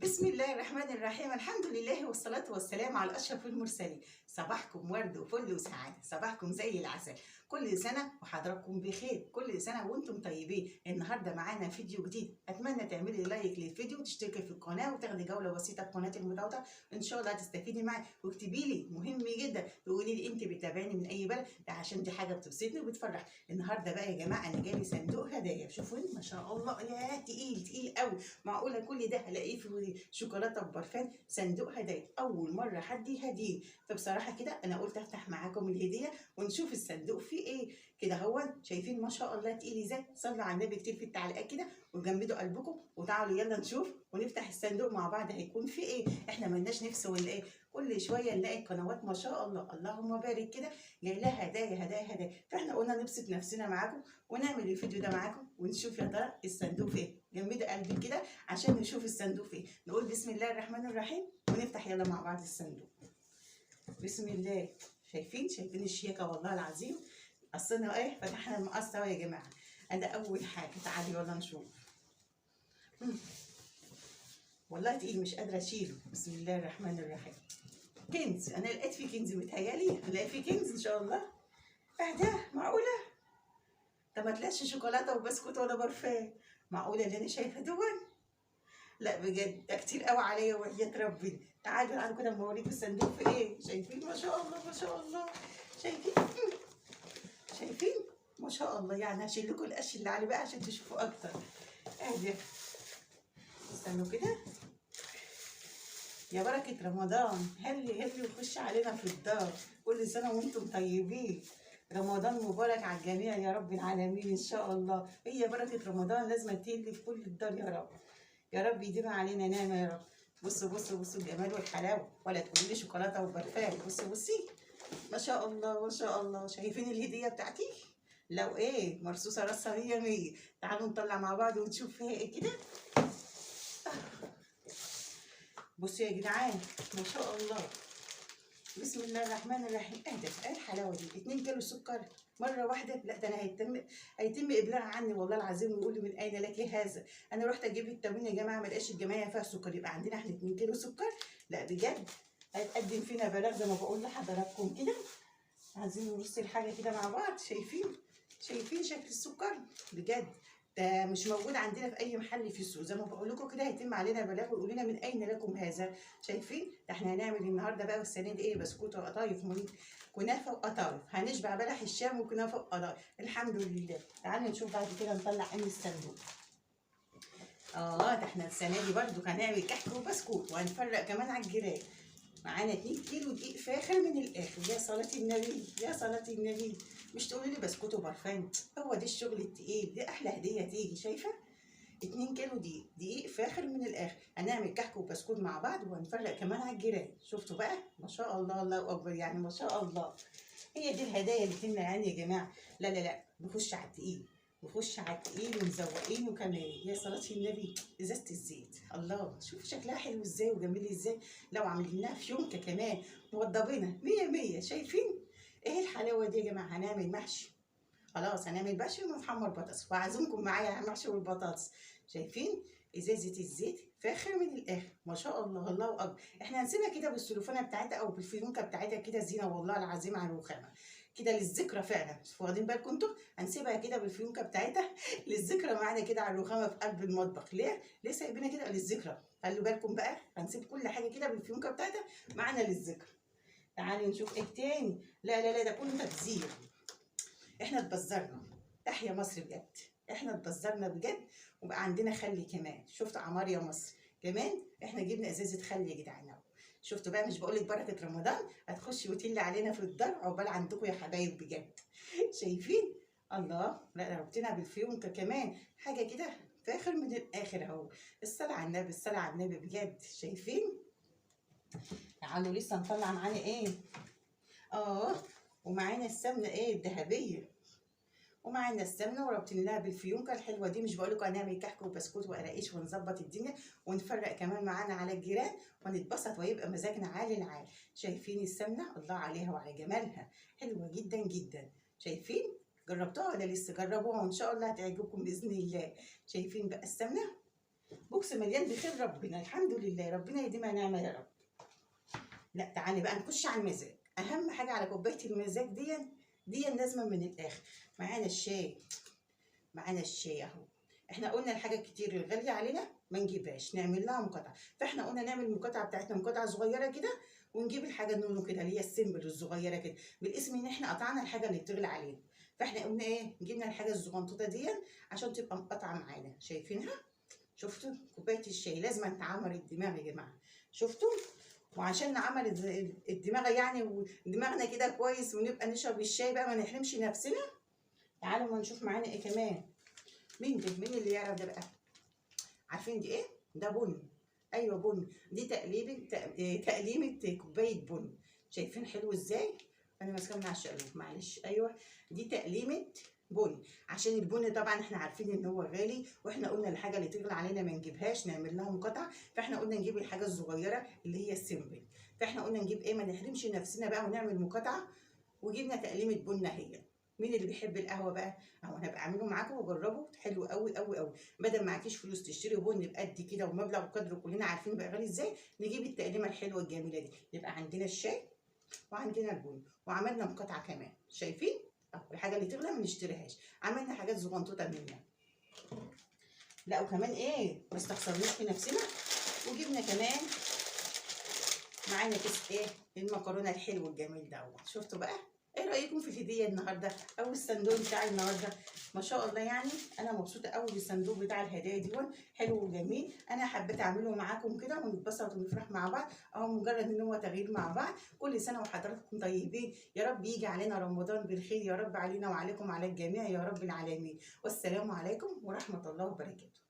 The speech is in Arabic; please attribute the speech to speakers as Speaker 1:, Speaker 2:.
Speaker 1: بسم الله الرحمن الرحيم. الحمد لله والصلاة والسلام على أشرف المرسلين. صباحكم ورد وفل وسعادة، صباحكم زي العسل. كل سنة وحضراتكم بخير، كل سنة وانتم طيبين. النهاردة معانا فيديو جديد، أتمنى تعملي لايك للفيديو وتشتركي في القناة وتاخدي جولة بسيطة في قناة المتوتة. إن شاء الله هتستفيدي معي، واكتبي لي مهم جدا تقولي لي أنت بتابعيني من أي بلد، عشان دي حاجة بتبسطني وبتفرح. النهاردة بقى يا جماعة أنا جايبة صندوق هدايا، شوفوا ما شاء الله، يا تقيل تقيل قوي. معقولة كل ده هلاقيه في شوكولاتة وبرفان؟ صندوق هدايا أول مرة حد يهديني، فبصراحة كده أنا قلت أفتح معاكم الهدية ونشوف الصندوق فيه إيه. كده هو شايفين ما شاء الله تقيل إزاي؟ صلوا على النبي كتير في التعليقات كده وجمدوا قلبكم وتعالوا يلا نشوف ونفتح الصندوق مع بعض هيكون فيه إيه. إحنا ملناش نفس ولا إيه؟ كل شوية نلاقي قنوات ما شاء الله اللهم بارك كده جاي لها هدايا هدايا هدايا، فإحنا قلنا نبسط نفسنا معاكم ونعمل الفيديو ده معاكم ونشوف يا ترى الصندوق فيه. جمدوا قلبي كده عشان نشوف الصندوق فيه. نقول بسم الله الرحمن الرحيم ونفتح يلا مع بعض الصندوق. بسم الله. شايفين الشياكه والله العظيم. اصلنا ايه فتحنا المقص اهو يا جماعه. ده اول حاجه، تعالي يلا نشوف. والله تقيل مش قادره اشيله. بسم الله الرحمن الرحيم. كنز، انا لقيت في كنز، متهيالي هلاقي في كنز ان شاء الله. ده معقوله؟ ده ما طلعش شوكولاته وبسكوت ولا برفان. معقوله اللي انا شايفه دول؟ لا بجد ده كتير قوي عليا وحياة ربنا. تعالوا كده اما اوريكم الصندوق في ايه. شايفين ما شاء الله ما شاء الله. شايفين ما شاء الله. يعني هشيل لكم القش اللي عليه بقى عشان تشوفوا اكتر. اهدي استنوا كده. يا بركة رمضان، هلي هلي وخش علينا في الدار. كل سنة وانتم طيبين. رمضان مبارك على الجميع يا رب العالمين ان شاء الله. هي بركة رمضان لازم تهلي في كل الدار يا رب. يا رب يديم علينا نعمة يا رب. بصوا الجمال والحلاوة، ولا تقولي لي شوكولاتة وبرفان. بصي ما شاء الله ما شاء الله. شايفين الهدية بتاعتي؟ لو ايه مرصوصة رصة 100 تعالوا نطلع مع بعض ونشوف فيها ايه كده. بصوا يا جدعان ما شاء الله. بسم الله الرحمن الرحيم. ايه الحلاوه دي؟ 2 كيلو سكر مره واحده؟ لا ده انا هيتم ابلاغ عني والله العظيم ويقول لي من اين لك هذا. انا رحت اجيب التموين يا جماعه ما لقاش الجمعيه فيها سكر، يبقى عندنا احنا 2 كيلو سكر؟ لا بجد هيتقدم فينا بلاغ زي ما بقول لحضراتكم كده. عايزين نرص الحاجه كده مع بعض. شايفين شكل السكر؟ بجد ده مش موجود عندنا في اي محل في السوق. زي ما بقول لكم كده هيتم علينا بلاغ ويقول لنا من اين لكم هذا. شايفين ده احنا هنعمل النهارده بقى والسنه دي ايه؟ بسكوت وقطايف كنافه وقطايف. هنشبع بلح الشام وكنافه وقطايف الحمد لله. تعالوا نشوف بعد كده نطلع من الصندوق. ده احنا السنه دي برضو هنعمل كحك وبسكوت وهنفرق كمان على الجيران. معانا 2 كيلو دقيق فاخر من الاخر. يا صلاه النبي يا صلاه النبي. مش تقولوا لي بسكوت وبرفان، هو ده الشغل التقيل، دي احلى هديه تيجي. شايفه 2 كيلو دقيق فاخر من الاخر. هنعمل كحك وبسكوت مع بعض وهنفرق كمان على الجيران. شفتوا بقى ما شاء الله الله اكبر، يعني ما شاء الله. هي دي الهدايا اللي تمنع يعني يا جماعه. لا نخش على التقيل، نخش على التقيل ومزوقينه كمان. يا صلاة النبي. ازازة الزيت، الله شوف شكلها حلو ازاي وجميل ازاي. لو عملناها في يونكه كمان موضبينها 100. شايفين ايه الحلاوه دي يا جماعه؟ هنعمل محشي. خلاص هنعمل محشي ونحمر بطاطس وعازمكم معايا على المحشي والبطاطس. شايفين ازازه الزيت فاخر من الاخر ما شاء الله الله اكبر. احنا هنسيبها كده بالسلوفانه بتاعتها او بالفيونكه بتاعتها كده زينه والله العظيم على الرخامه كده للذكرى فعلا. واخدين بالكم انتوا؟ هنسيبها كده بالفيونكه بتاعتها للذكرى معانا كده على الرخامه في قلب المطبخ. ليه سايبينها كده للذكرى؟ خلوا بالكم بقى هنسيب كل حاجه كده بالفيونكه بتاعتها معانا للذكرى. تعالوا نشوف ايه تاني. لا ده كله تبذير. احنا اتبذرنا. تحيا مصر بجد. احنا اتبذرنا بجد. وبقى عندنا خل كمان. شفتوا عمار يا مصر كمان؟ احنا جبنا ازازه خل يا جدعان اهو. شفتوا بقى؟ مش بقولك بركه رمضان هتخشي وتلي علينا في الدار؟ عقبال عندكم يا حبايب بجد. شايفين؟ الله. لا ربطنا بالفيونكه كمان حاجه كده فاخر من الاخر اهو. الصلاه على النبي الصلاه على النبي بجد. شايفين؟ تعالوا لسه نطلع معانا ايه. ومعانا السمنه ايه الذهبيه. ومعانا السمنه وربطناها بالفيونكه الحلوه دي. مش بقولكم هنعمل كحك وبسكوت وقراقيش ونظبط الدنيا ونفرق كمان معانا على الجيران ونتبسط ويبقى مزاجنا عالي العال. شايفين السمنه؟ الله عليها وعلى جمالها، حلوه جدا. شايفين؟ جربتوها ولا لسه؟ جربوها وان شاء الله هتعجبكم باذن الله. شايفين بقى السمنه؟ بوكس مليان بخير ربنا، الحمد لله، ربنا يديمها نعمه يا رب. لا تعالي بقى نخش على المزاج. اهم حاجه على كوبايه المزاج دي لازمه من الاخر. معانا الشاي، معانا الشاي اهو. احنا قلنا الحاجه كتير الغاليه علينا ما نجيبهاش، نعمل لها مقاطعه، فاحنا قلنا نعمل المقاطعه بتاعتنا مقاطعه صغيره كده، ونجيب الحاجه النونو كده اللي هي السيمبل الصغيره كده، بالاسم ان احنا قطعنا الحاجه اللي بتغلى علينا. فاحنا قلنا ايه، جبنا الحاجه الزغنطوطه دي عشان تبقى مقاطعه معانا. شايفينها؟ شفتوا كوبايه الشاي لازم تعمر الدماغ يا جماعه. شفتوا؟ وعشان نعمل الدماغ يعني، ودماغنا كده كويس، ونبقى نشرب الشاي بقى ما نحرمش نفسنا. تعالوا ما نشوف معانا ايه كمان. مين اللي يعرف ده بقى؟ عارفين دي ايه؟ ده بن. ايوه بن. دي تقليمه كوبايه بن. شايفين حلو ازاي؟ انا ماسكه من على الشقلوب معلش. ايوه دي تقليمه بن. عشان البن طبعا احنا عارفين ان هو غالي، واحنا قلنا الحاجه اللي تغلى علينا ما نجيبهاش، نعمل لها مقاطعه. فاحنا قلنا نجيب الحاجه الصغيره اللي هي السيمبل. فاحنا قلنا نجيب ايه، ما نحرمش نفسنا بقى ونعمل مقاطعه. وجبنا تقليمه بن اهي. مين اللي بيحب القهوه بقى؟ اهو انا هبقى اعمله معاكم وجربه، حلو قوي قوي قوي. بدل معكيش فلوس تشتري بن بقد كده ومبلغ وقدره كلنا عارفين بقى غالي ازاي، نجيب التقليمه الحلوه الجميله دي. يبقى عندنا الشاي وعندنا البن وعملنا مقاطعه كمان. شايفين؟ اهو الحاجه اللي تغلى ما نشتريهاش، عملنا حاجات صغنطوطه منها. لا وكمان ايه، ما استخسرناش في نفسنا، وجبنا كمان معانا كيس ايه، المكرونه الحلو الجميل دوت. شفتوا بقى؟ ايه رايكم في الهديه النهارده او الصندوق بتاع النهارده؟ ما شاء الله يعني انا مبسوطه قوي بالصندوق بتاع الهدايا دي، حلو وجميل. انا حبيت اعمله معاكم كده ونتبسط ونفرح مع بعض، او مجرد ان هو تغيير مع بعض. كل سنه وحضراتكم طيبين، يا رب يجي علينا رمضان بالخير يا رب، علينا وعليكم على الجميع يا رب العالمين. والسلام عليكم ورحمه الله وبركاته.